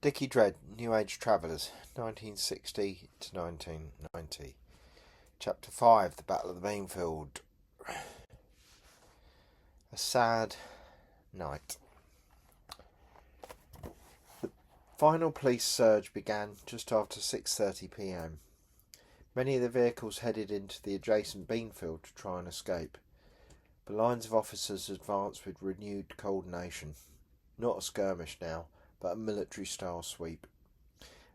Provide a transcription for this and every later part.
Dickie Dread, New Age Travellers, 1960 to 1990. Chapter 5, The Battle of the Beanfield. A sad night. The final police surge began just after 6:30 p.m. Many of the vehicles headed into the adjacent Beanfield to try and escape. The lines of officers advanced with renewed coordination. Not a skirmish now, but a military-style sweep.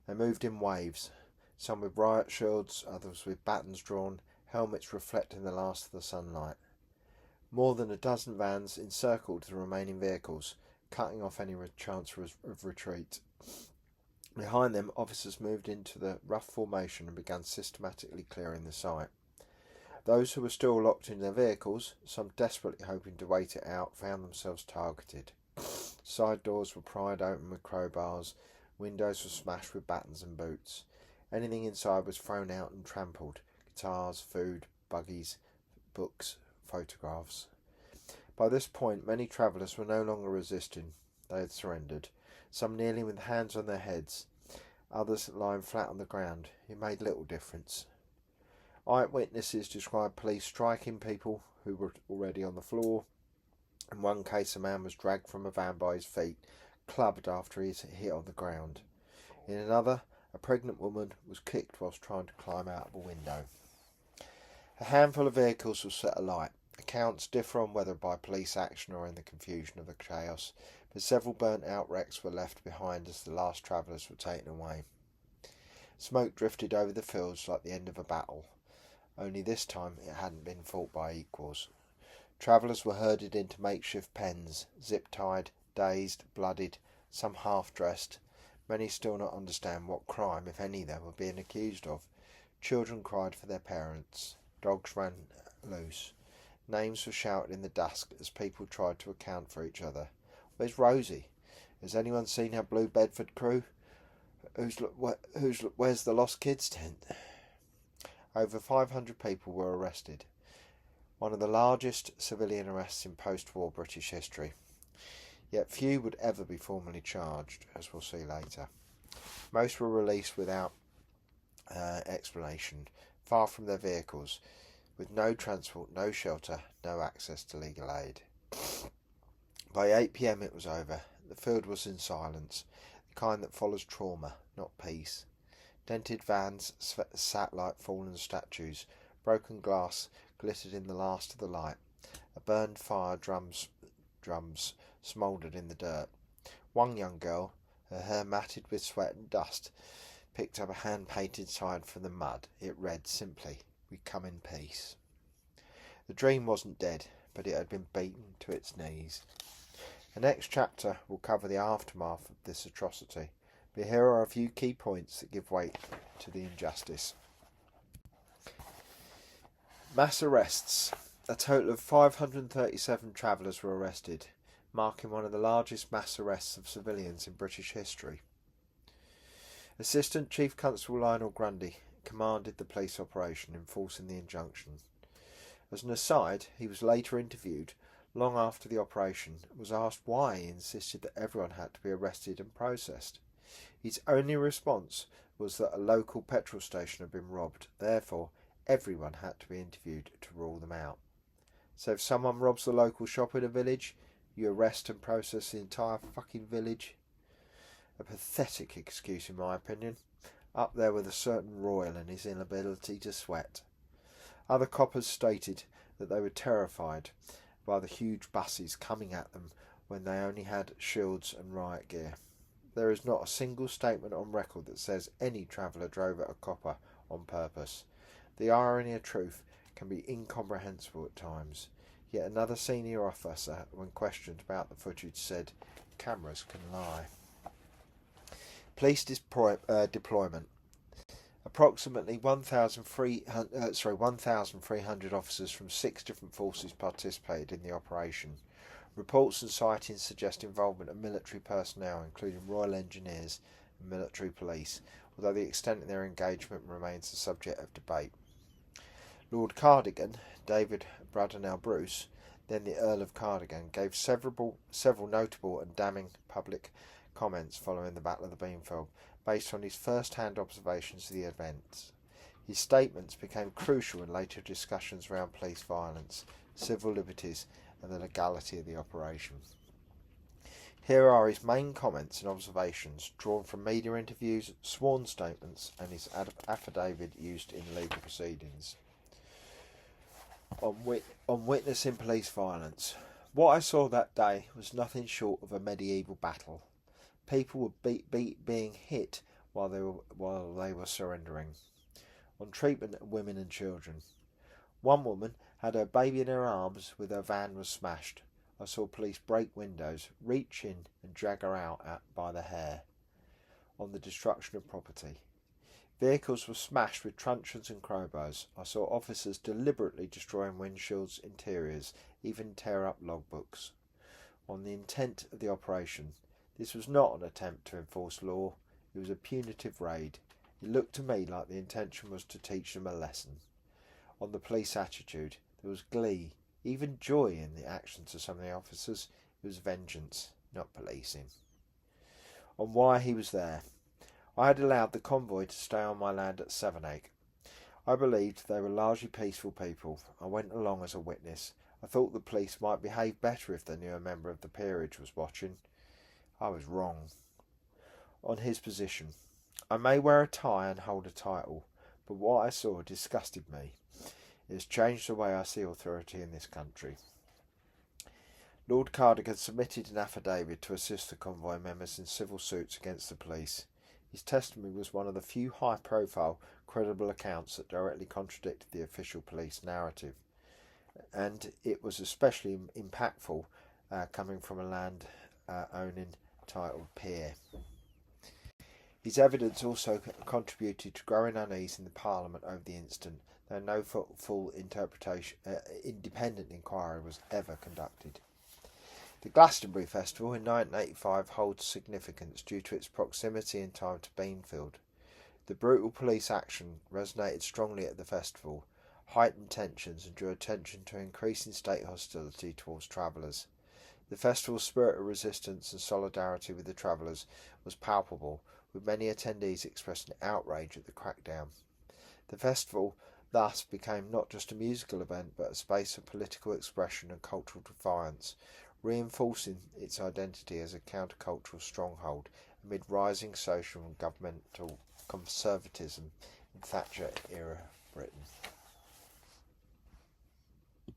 They moved in waves, some with riot shields, others with batons drawn, helmets reflecting the last of the sunlight. More than a dozen vans encircled the remaining vehicles, cutting off any chance of retreat. Behind them, officers moved into the rough formation and began systematically clearing the site. Those who were still locked in their vehicles, some desperately hoping to wait it out, found themselves targeted. Side doors were pried open with crowbars, windows were smashed with batons and boots. Anything inside was thrown out and trampled: guitars, food, buggies, books, photographs. By this point, many travellers were no longer resisting. They had surrendered, some kneeling with hands on their heads, others lying flat on the ground. It made little difference. Eyewitnesses described police striking people who were already on the floor. In one case, a man was dragged from a van by his feet, clubbed after he was hit on the ground. In another, a pregnant woman was kicked whilst trying to climb out of a window. A handful of vehicles was set alight. Accounts differ on whether by police action or in the confusion of the chaos, but several burnt-out wrecks were left behind as the last travellers were taken away. Smoke drifted over the fields like the end of a battle, only this time it hadn't been fought by equals. Travellers were herded into makeshift pens, zip-tied, dazed, bloodied, some half-dressed. Many still not understand what crime, if any, they were being accused of. Children cried for their parents. Dogs ran loose. Names were shouted in the dusk as people tried to account for each other. Where's Rosie? Has anyone seen her Blue Bedford crew? Where's the Lost Kids tent? Over 500 people were arrested. One of the largest civilian arrests in post-war British history. Yet few would ever be formally charged, as we'll see later. Most were released without explanation, far from their vehicles, with no transport, no shelter, no access to legal aid. By 8 p.m. it was over. The field was in silence, the kind that follows trauma, not peace. Dented vans sat like fallen statues. Broken glass glittered in the last of the light. A burned fire drums smouldered in the dirt. One young girl, her hair matted with sweat and dust, picked up a hand-painted sign from the mud. It read simply, "We come in peace." The dream wasn't dead, but it had been beaten to its knees. The next chapter will cover the aftermath of this atrocity, but here are a few key points that give weight to the injustice. Mass arrests. A total of 537 travellers were arrested, marking one of the largest mass arrests of civilians in British history. Assistant Chief Constable Lionel Grundy commanded the police operation, enforcing the injunction. As an aside, he was later interviewed, long after the operation, and was asked why he insisted that everyone had to be arrested and processed. His only response was that a local petrol station had been robbed, therefore everyone had to be interviewed to rule them out. So if someone robs the local shop in a village, you arrest and process the entire fucking village? A pathetic excuse, in my opinion, up there with a certain Royal and his inability to sweat. Other coppers stated that they were terrified by the huge buses coming at them when they only had shields and riot gear. There is not a single statement on record that says any traveller drove at a copper on purpose. The irony of truth can be incomprehensible at times. Yet another senior officer, when questioned about the footage, said, "Cameras can lie." Police deployment. Approximately 1,300 officers from 6 different forces participated in the operation. Reports and sightings suggest involvement of military personnel, including Royal Engineers and military police, although the extent of their engagement remains the subject of debate. Lord Cardigan, David Braddonell Bruce, then the Earl of Cardigan, gave several notable and damning public comments following the Battle of the Beanfield, based on his first-hand observations of the events. His statements became crucial in later discussions around police violence, civil liberties, and the legality of the operation. Here are his main comments and observations, drawn from media interviews, sworn statements, and his affidavit used in legal proceedings. On witnessing police violence. What I saw that day was nothing short of a medieval battle. People were being hit while they were surrendering. On treatment of women and children. One woman had her baby in her arms with her van was smashed. I saw police break windows, reach in and drag her out by the hair. On the destruction of property. Vehicles were smashed with truncheons and crowbars. I saw officers deliberately destroying windshields, interiors, even tear up logbooks. On the intent of the operation. This was not an attempt to enforce law. It was a punitive raid. It looked to me like the intention was to teach them a lesson. On the police attitude, there was glee, even joy in the actions of some of the officers. It was vengeance, not policing. On why he was there. I had allowed the convoy to stay on my land at Sevenoak. I believed they were largely peaceful people. I went along as a witness. I thought the police might behave better if they knew a member of the peerage was watching. I was wrong. On his position. I may wear a tie and hold a title, but what I saw disgusted me. It has changed the way I see authority in this country. Lord Cardigan submitted an affidavit to assist the convoy members in civil suits against the police. His testimony was one of the few high-profile, credible accounts that directly contradicted the official police narrative, and it was especially impactful coming from a land-owning titled peer. His evidence also contributed to growing unease in the Parliament over the incident, though no full independent inquiry was ever conducted. The Glastonbury Festival in 1985 holds significance due to its proximity in time to Beanfield. The brutal police action resonated strongly at the festival, heightened tensions and drew attention to increasing state hostility towards travellers. The festival's spirit of resistance and solidarity with the travellers was palpable, with many attendees expressing outrage at the crackdown. The festival thus became not just a musical event but a space of political expression and cultural defiance, reinforcing its identity as a countercultural stronghold amid rising social and governmental conservatism in Thatcher-era Britain.